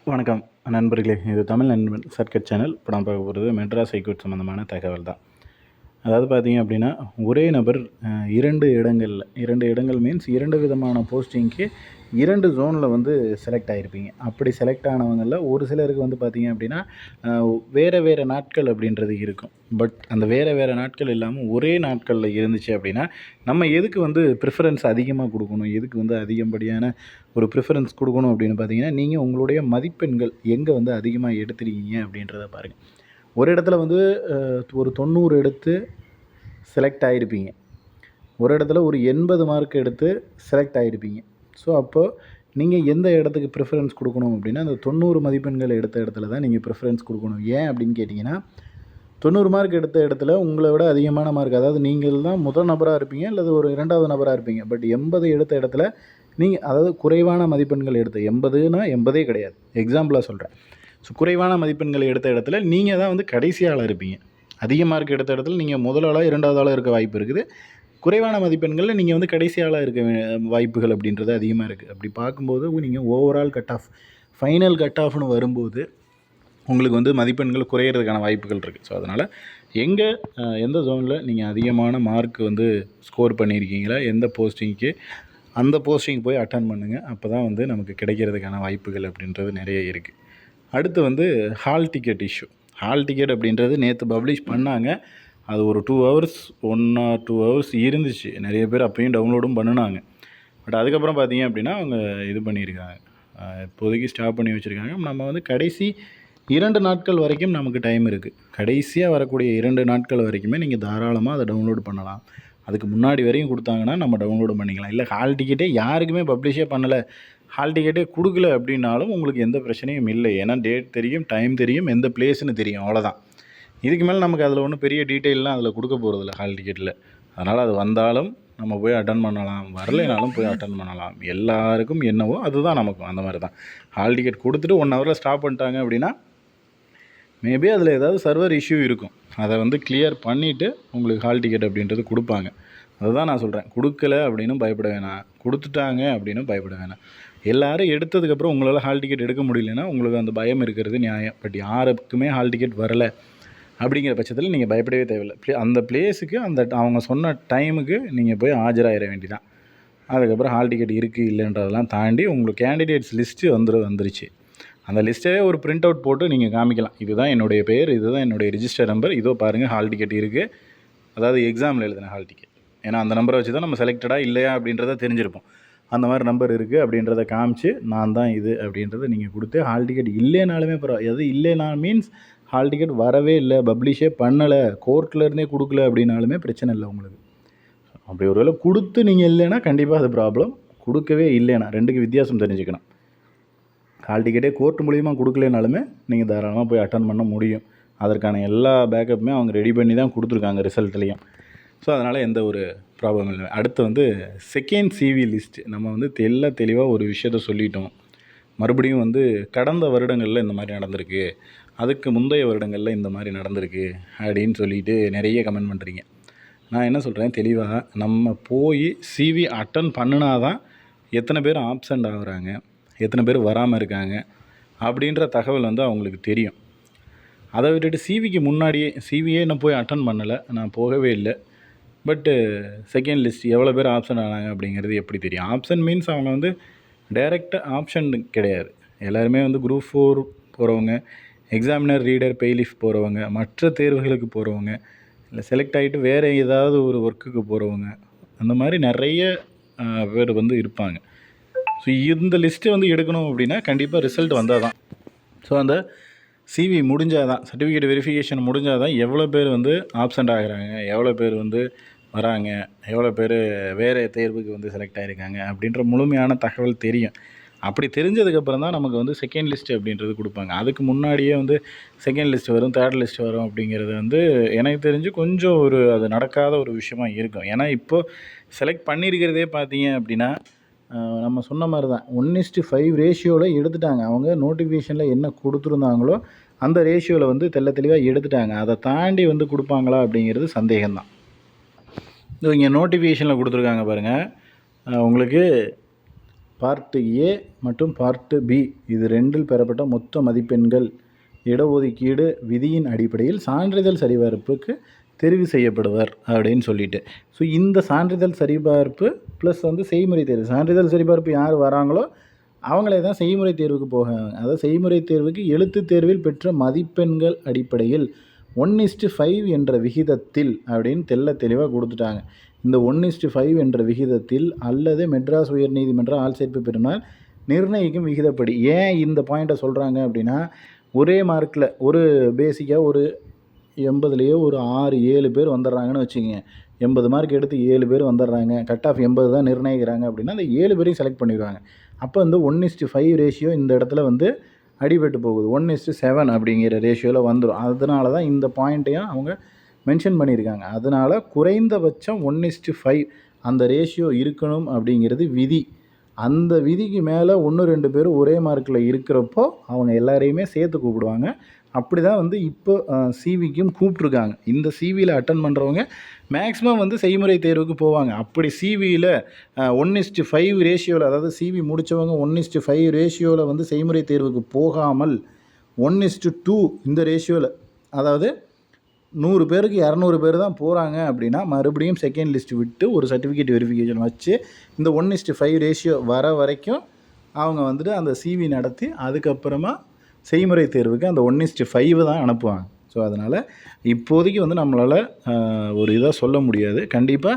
வணக்கம் நண்பர்களே, இது தமிழ் நண்பன் சர்க்கட் சேனல். இப்போ நான் பார்க்க போகிறது மெட்ராஸ் ஹைகோர்ட் சம்மந்தமான தகவல் தான். அதாவது பார்த்தீங்க அப்படின்னா, ஒரே நபர் 2 இடங்களில் 2 இடங்கள் மீன்ஸ் 2 விதமான போஸ்டிங்க்கு 2 ஜோனில் வந்து செலக்ட் ஆகிருப்பீங்க. அப்படி செலக்ட் ஆனவங்களில் ஒரு சிலருக்கு வந்து பார்த்தீங்க அப்படின்னா, வேறு நாட்கள் அப்படின்றது இருக்கும். பட் அந்த வேறு நாட்கள் இல்லாமல் ஒரே நாட்களில் இருந்துச்சு அப்படின்னா, நம்ம எதுக்கு வந்து ப்ரிஃபரன்ஸ் அதிகமாக கொடுக்கணும், எதுக்கு வந்து அதிகப்படியான ஒரு ப்ரிஃபரன்ஸ் கொடுக்கணும் அப்படின்னு பார்த்தீங்கன்னா, நீங்கள் உங்களுடைய மதிப்பெண்கள் எங்கே வந்து அதிகமாக எடுத்துருக்கீங்க அப்படின்றத பாருங்கள். ஒரு இடத்துல வந்து ஒரு 90 எடுத்து செலக்ட் ஆகிருப்பீங்க. ஒரு இடத்துல ஒரு 80 மார்க் எடுத்து செலக்ட் ஆகிருப்பீங்க. ஸோ அப்போது நீங்கள் எந்த இடத்துக்கு ப்ரிஃபரன்ஸ் கொடுக்கணும் அப்படின்னா, அந்த 90 மதிப்பெண்கள் எடுத்த இடத்துல தான் நீங்கள் ப்ரிஃபரன்ஸ் கொடுக்கணும். ஏன் அப்படின்னு கேட்டிங்கன்னா, 90 மார்க் எடுத்த இடத்துல உங்களை விட அதிகமான மார்க், அதாவது நீங்கள் தான் முதல் நபராக இருப்பீங்க அல்லது ஒரு 2வது நபராக இருப்பீங்க. பட் 80 எடுத்த இடத்துல நீங்கள், அதாவது குறைவான மதிப்பெண்கள் எடுத்த 80னா 80 கிடையாது, எக்ஸாம்பிளாக சொல்கிறேன். ஸோ குறைவான மதிப்பெண்களை எடுத்த இடத்துல நீங்கள் தான் வந்து கடைசி ஆளாக இருப்பீங்க. அதிக மார்க் எடுத்த இடத்துல நீங்கள் முதல் ஆளாக 2வது ஆளாக இருக்க வாய்ப்பு இருக்குது. குறைவான மதிப்பெண்களில் நீங்கள் வந்து கடைசி ஆளாக இருக்க வாய்ப்புகள் அப்படின்றது அதிகமாக இருக்குது. அப்படி பார்க்கும்போது நீங்கள் overall cut off, final cut ஆஃப்னு வரும்போது உங்களுக்கு வந்து மதிப்பெண்கள் குறையிறதுக்கான வாய்ப்புகள் இருக்குது. ஸோ அதனால் எந்த ஜோனில் நீங்கள் அதிகமான மார்க் வந்து ஸ்கோர் பண்ணியிருக்கீங்களா, எந்த போஸ்டிங்க்கு, அந்த போஸ்டிங் போய் அட்டன் பண்ணுங்கள். அப்போ தான் வந்து நமக்கு கிடைக்கிறதுக்கான வாய்ப்புகள் அப்படின்றது நிறைய இருக்குது. அடுத்து வந்து hall ticket issue. Hall ticket அப்படின்றது நேற்று பப்ளிஷ் பண்ணாங்க. அது ஒரு 2 ஹவர்ஸ் 1 or 2 ஹவர்ஸ் இருந்துச்சு. நிறைய பேர் அப்பயும் டவுன்லோடும் பண்ணினாங்க. பட் அதுக்கப்புறம் பார்த்தீங்க அப்படின்னா அவங்க இது பண்ணியிருக்காங்க, இப்போதைக்கு ஸ்டாப் பண்ணி வச்சுருக்காங்க. நம்ம வந்து கடைசி 2 நாட்கள் வரைக்கும் நமக்கு டைம் இருக்குது. கடைசியாக வரக்கூடிய 2 நாட்கள் வரைக்குமே நீங்கள் தாராளமாக அதை டவுன்லோடு பண்ணலாம். அதுக்கு முன்னாடி வரையும் கொடுத்தாங்கன்னா நம்ம டவுன்லோடு பண்ணிக்கலாம். இல்லை ஹால் டிக்கெட்டே யாருக்குமே பப்ளிஷே பண்ணலை, ஹால் டிக்கெட்டே கொடுக்கல அப்படின்னாலும் உங்களுக்கு எந்த பிரச்சனையும் இல்லை. ஏன்னா டேட் தெரியும், டைம் தெரியும், எந்த பிளேஸ்னு தெரியும், அவ்வளோதான். இதுக்கு மேலே நமக்கு அதில் ஒன்றும் பெரிய டீட்டெயிலெலாம் அதில் கொடுக்க போகிறதில்ல ஹால் டிக்கெட்டில். அதனால் அது வந்தாலும் நம்ம போய் அட்டன் பண்ணலாம், வரலைனாலும் போய் அட்டன் பண்ணலாம். எல்லாருக்கும் என்னவோ அதுதான் நமக்கும், அந்த மாதிரி தான். ஹால் டிக்கெட் கொடுத்துட்டு 1 ஹவரில் ஸ்டாப் பண்ணிட்டாங்க அப்படின்னா மேபி அதில் ஏதாவது சர்வர் இஷ்யூ இருக்கும். அதை வந்து கிளியர் பண்ணிவிட்டு உங்களுக்கு ஹால் டிக்கெட் அப்படின்றது கொடுப்பாங்க. அதுதான் நான் சொல்கிறேன். கொடுக்கல அப்படின்னும் பயப்பட வேணாம், கொடுத்துட்டாங்க அப்படின்னும் பயப்பட வேணாம். எல்லோரும் எடுத்ததுக்கப்புறம் உங்களால் ஹால் டிக்கெட் எடுக்க முடியலன்னா உங்களுக்கு அந்த பயம் இருக்கிறது நியாயம். பட் யாருக்குமே ஹால் டிக்கெட் வரலை அப்படிங்கிற பட்சத்தில் நீங்கள் பயப்படவே தேவையில்லை. அந்த பிளேஸுக்கு அவங்க சொன்ன டைமுக்கு நீங்கள் போய் ஆஜராகிட வேண்டிதான். அதுக்கப்புறம் ஹால் டிக்கெட் இருக்குது இல்லைன்றதெல்லாம் தாண்டி உங்களுக்கு கேண்டிடேட்ஸ் லிஸ்ட்டு வந்துருச்சு. அந்த லிஸ்ட்டே ஒரு பிரிண்ட் அவுட் போட்டு நீங்கள் காமிக்கலாம். இதுதான் என்னுடைய பேர், இதுதான் என்னுடைய ரிஜிஸ்டர் நம்பர், இதோ பாருங்கள் ஹால் டிக்கெட் இருக்குது. அதாவது எக்ஸாமில் எழுதின ஹால் டிக்கெட். ஏன்னா அந்த நம்பரை வச்சு தான் நம்ம செலக்டடாக இல்லையா அப்படின்றத தெரிஞ்சிருப்போம். அந்த மாதிரி நம்பர் இருக்குது அப்படின்றத காமிச்சு நான் தான் இது அப்படின்றத நீங்கள் கொடுத்து, ஹால் டிக்கெட் இல்லைனாலுமே பரவாயில்ல. எது இல்லைனா மீன்ஸ் ஹால் டிக்கெட் வரவே இல்லை, பப்ளிஷே பண்ணலை, கோர்ட்லேருந்தே கொடுக்கல அப்படின்னாலுமே பிரச்சனை இல்லை உங்களுக்கு. அப்படி ஒரு வேளை கொடுத்து நீங்கள் இல்லைன்னா கண்டிப்பாக அது ப்ராப்ளம். கொடுக்கவே இல்லைன்னா 2க்கு வித்தியாசம் தெரிஞ்சுக்கணும். ஹால் டிக்கெட்டே கோர்ட் மூலிமா கொடுக்கலனாலுமே நீங்கள் தாராளமாக போய் அட்டன் பண்ண முடியும். அதற்கான எல்லா பேக்கப்புமே அவங்க ரெடி பண்ணி தான் கொடுத்துருக்காங்க ரிசல்ட்லேயும். ஸோ அதனால் எந்த ஒரு ப்ராப்ளம் இல்லை. அடுத்து வந்து செகண்ட் சிவி லிஸ்ட்டு. நம்ம வந்து தெளிவாக ஒரு விஷயத்த சொல்லிட்டோம். மறுபடியும் வந்து கடந்த வருடங்களில் இந்த மாதிரி நடந்திருக்கு, அதுக்கு முந்தைய வருடங்களில் இந்த மாதிரி நடந்திருக்கு அப்படின்னு சொல்லிட்டு நிறைய கமெண்ட் பண்ணுறீங்க. நான் என்ன சொல்கிறேன், தெளிவாக நம்ம போய் சிவி அட்டன் பண்ணினா தான் எத்தனை பேர் ஆப்சண்ட் ஆகுறாங்க, எத்தனை பேர் வராமல் இருக்காங்க அப்படின்ற தகவல் வந்து அவங்களுக்கு தெரியும். அதை விட்டுட்டு சிவிக்கு முன்னாடியே, சிவியே நான் போய் அட்டன் பண்ணலை, நான் போகவே இல்லை, பட்டு செகண்ட் லிஸ்ட் எவ்வளோ பேர் ஆப்ஷன் ஆனாங்க அப்படிங்கிறது எப்படி தெரியும்? ஆப்ஷன் மீன்ஸ் அவங்க வந்து டைரெக்டாக ஆப்ஷன் கிடையாது. எல்லாருமே வந்து குரூப் 4 போகிறவங்க, எக்ஸாமினர் ரீடர் பெய்லிஃப் போகிறவங்க, மற்ற தேர்வுகளுக்கு போகிறவங்க, இல்லை செலக்ட் ஆகிட்டு வேறு ஏதாவது ஒரு ஒர்க்குக்கு போகிறவங்க, அந்த மாதிரி நிறைய பேர் வந்து இருப்பாங்க. ஸோ இந்த லிஸ்ட்டு வந்து எடுக்கணும் அப்படின்னா கண்டிப்பாக ரிசல்ட் வந்தால் தான். ஸோ அந்த சிவி முடிஞ்சால் தான், சர்டிஃபிகேட் வெரிஃபிகேஷன் முடிஞ்சால் தான் எவ்வளோ பேர் வந்து ஆப்சண்ட் ஆகிறாங்க, எவ்வளோ பேர் வந்து வராங்க, எவ்வளோ பேர் வேறு தேர்வுக்கு வந்து செலக்ட் ஆகிருக்காங்க அப்படின்ற முழுமையான தகவல் தெரியும். அப்படி தெரிஞ்சதுக்கப்புறம் தான் நமக்கு வந்து செகண்ட் லிஸ்ட்டு அப்படின்றது கொடுப்பாங்க. அதுக்கு முன்னாடியே வந்து செகண்ட் லிஸ்ட் வரும், தேர்ட் லிஸ்ட் வரும் அப்படிங்கிறது வந்து எனக்கு தெரிஞ்சு கொஞ்சம் அது நடக்காத ஒரு விஷயமா இருக்கும். ஏன்னா இப்போது செலக்ட் பண்ணியிருக்கிறதே பார்த்தீங்க அப்படின்னா நம்ம சொன்ன மாதிரி தான் 1:5 ரேஷியோவில் எடுத்துட்டாங்க. அவங்க நோட்டிஃபிகேஷனில் என்ன கொடுத்துருந்தாங்களோ அந்த ரேஷியோவில் வந்து தெளிவாக எடுத்துட்டாங்க. அதை தாண்டி வந்து கொடுப்பாங்களா அப்படிங்கிறது சந்தேகம்தான். இங்கே நோட்டிஃபிகேஷனில் கொடுத்துருக்காங்க பாருங்கள், உங்களுக்கு பார்ட்டு ஏ மற்றும் பார்ட்டு பி இது ரெண்டில் பெறப்பட்ட மொத்த மதிப்பெண்கள் இடஒதுக்கீடு விதியின் அடிப்படையில் சான்றிதழ் சரிபார்ப்புக்கு தெரிவு செய்யப்படுவர் அப்படின்னு சொல்லிட்டு. ஸோ இந்த சான்றிதழ் சரிபார்ப்பு ப்ளஸ் வந்து செய்முறை தேர்வு, சான்றிதழ் சரிபார்ப்பு யார் வராங்களோ அவங்களே தான் செய்முறை தேர்வுக்கு போகிறாங்க. அதாவது செய்முறை தேர்வுக்கு எழுத்துத் தேர்வில் பெற்ற மதிப்பெண்கள் அடிப்படையில் 1:5 என்ற விகிதத்தில் அப்படின்னு தெளிவாக கொடுத்துட்டாங்க. இந்த 1:5 என்ற விகிதத்தில் அல்லது மெட்ராஸ் உயர்நீதிமன்ற ஆள்சேர்ப்பு பெறுநர் நிர்ணயிக்கும் விகிதப்படி. ஏன் இந்த பாயிண்ட்டை சொல்கிறாங்க அப்படின்னா, ஒரே மார்க்கில் ஒரு பேசிக்காக ஒரு 80லேயே ஒரு 6-7 பேர் வந்துடுறாங்கன்னு வச்சுக்கோங்க. 80 மார்க் எடுத்து 7 பேர் வந்துடுறாங்க, கட் ஆஃப் 80 தான் நிர்ணயிக்கிறாங்க அப்படின்னா அந்த 7 பேரையும் செலக்ட் பண்ணிடுவாங்க. அப்போ வந்து 1:5 ரேஷியோ இந்த இடத்துல வந்து அடிபட்டு போகுது. 1:7 அப்படிங்கிற ரேஷியோவில் வந்துடும். அதனால தான் இந்த பாயிண்ட்டையும் அவங்க மென்ஷன் பண்ணியிருக்காங்க. அதனால் குறைந்தபட்சம் 1:5 அந்த ரேஷியோ இருக்கணும் அப்படிங்கிறது விதி. அந்த விதிக்கு மேலே 1-2 பேர் ஒரே மார்க்கில் இருக்கிறப்போ அவங்க எல்லாரையுமே சேர்த்து கூப்பிடுவாங்க. அப்படி தான் வந்து இப்போ சிவிக்கும் கூப்பிட்ருக்காங்க. இந்த சிவியில் அட்டன் பண்ணுறவங்க மேக்ஸிமம் வந்து செய்முறை தேர்வுக்கு போவாங்க. அப்படி சிவியில் 1:5 ரேஷியோவில், அதாவது சிவி முடித்தவங்க 1:5 ரேஷியோவில் வந்து செய்முறை தேர்வுக்கு போகாமல் 1:2 இந்த ரேஷியோவில், அதாவது 100 பேருக்கு 200 பேர் தான் போகிறாங்க அப்படின்னா மறுபடியும் செகண்ட் லிஸ்ட் விட்டு ஒரு சர்டிஃபிகேட் வெரிஃபிகேஷன் வச்சு இந்த 1:5 ரேஷியோ வர வரைக்கும் அவங்க வந்துட்டு அந்த சிவி நடத்தி அதுக்கப்புறமா செய்முறை தேர்வுக்கு அந்த 1:5 தான் அனுப்புவாங்க. ஸோ அதனால் இப்போதைக்கு வந்து நம்மளால் ஒரு இதாக சொல்ல முடியாது. கண்டிப்பாக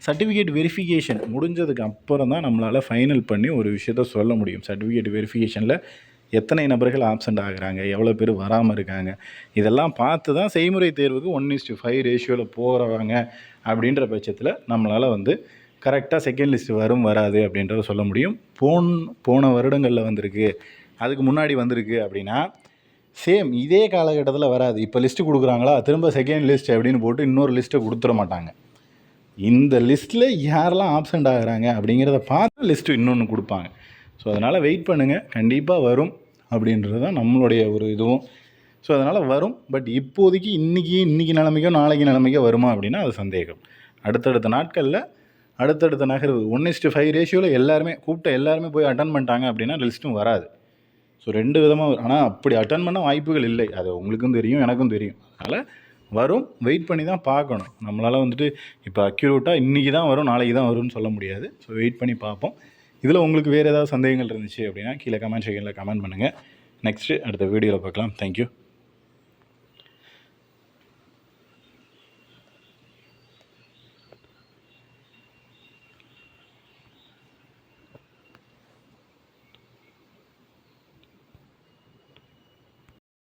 சர்டிஃபிகேட் வெரிஃபிகேஷன் முடிஞ்சதுக்கு அப்புறம் தான் நம்மளால் ஃபைனல் பண்ணி ஒரு விஷயத்த சொல்ல முடியும். சர்டிஃபிகேட் வெரிஃபிகேஷனில் எத்தனை நபர்கள் ஆப்சண்ட் ஆகுறாங்க, எவ்வளோ பேர் வராமல் இருக்காங்க, இதெல்லாம் பார்த்து தான் செய்முறை தேர்வுக்கு 1:5 ரேஷியோவில் போகிறவங்க அப்படின்ற பட்சத்தில் நம்மளால் வந்து கரெக்டாக செகண்ட் லிஸ்ட் வரும் வராது அப்படின்றத சொல்ல முடியும். போன வருடங்களில் வந்திருக்கு, அதுக்கு முன்னாடி வந்திருக்கு அப்படின்னா சேம் இதே காலகட்டத்தில் வராது. இப்போ லிஸ்ட்டு கொடுக்குறாங்களா, திரும்ப செகண்ட் லிஸ்ட் அப்படின்னு போட்டு இன்னொரு லிஸ்ட்டை கொடுத்துட மாட்டாங்க. இந்த லிஸ்ட்டில் யாரெல்லாம் ஆப்சண்ட் ஆகுறாங்க அப்படிங்கிறத பார்த்து லிஸ்ட்டு இன்னொன்று கொடுப்பாங்க. ஸோ அதனால் வெயிட் பண்ணுங்கள், கண்டிப்பாக வரும் அப்படின்றது தான் நம்மளுடைய ஒரு இதுவும். ஸோ அதனால் வரும். பட் இப்போதைக்கு இன்றைக்கி நிலைமைக்கோ நாளைக்கு நிலைமைக்கோ வருமா அப்படின்னா அது சந்தேகம். அடுத்தடுத்த நாட்களில் அடுத்தடுத்த நகர்வு 1:5 ரேஷியோவில் எல்லாருமே போய் அட்டன் பண்ணிட்டாங்க அப்படின்னா லிஸ்ட்டும் வராது. ஸோ 2 விதமாக, ஆனால் அப்படி அட்டன் பண்ண வாய்ப்புகள் இல்லை. அது உங்களுக்கும் தெரியும், எனக்கும் தெரியும். அதனால் வரும், வெயிட் பண்ணி தான் பார்க்கணும். நம்மளால் வந்துட்டு இப்போ அக்யூரேட்டாக இன்றைக்கி தான் வரும் நாளைக்கு தான் வரும்னு சொல்ல முடியாது. ஸோ வெயிட் பண்ணி பார்ப்போம். இதில் உங்களுக்கு வேறு ஏதாவது சந்தேகங்கள் இருந்துச்சு அப்படின்னா கீழே கமெண்ட் செக்ஷனில் கமெண்ட் பண்ணுங்கள். நெக்ஸ்ட்டு அடுத்த வீடியோவில் பார்க்கலாம். தேங்க்யூ.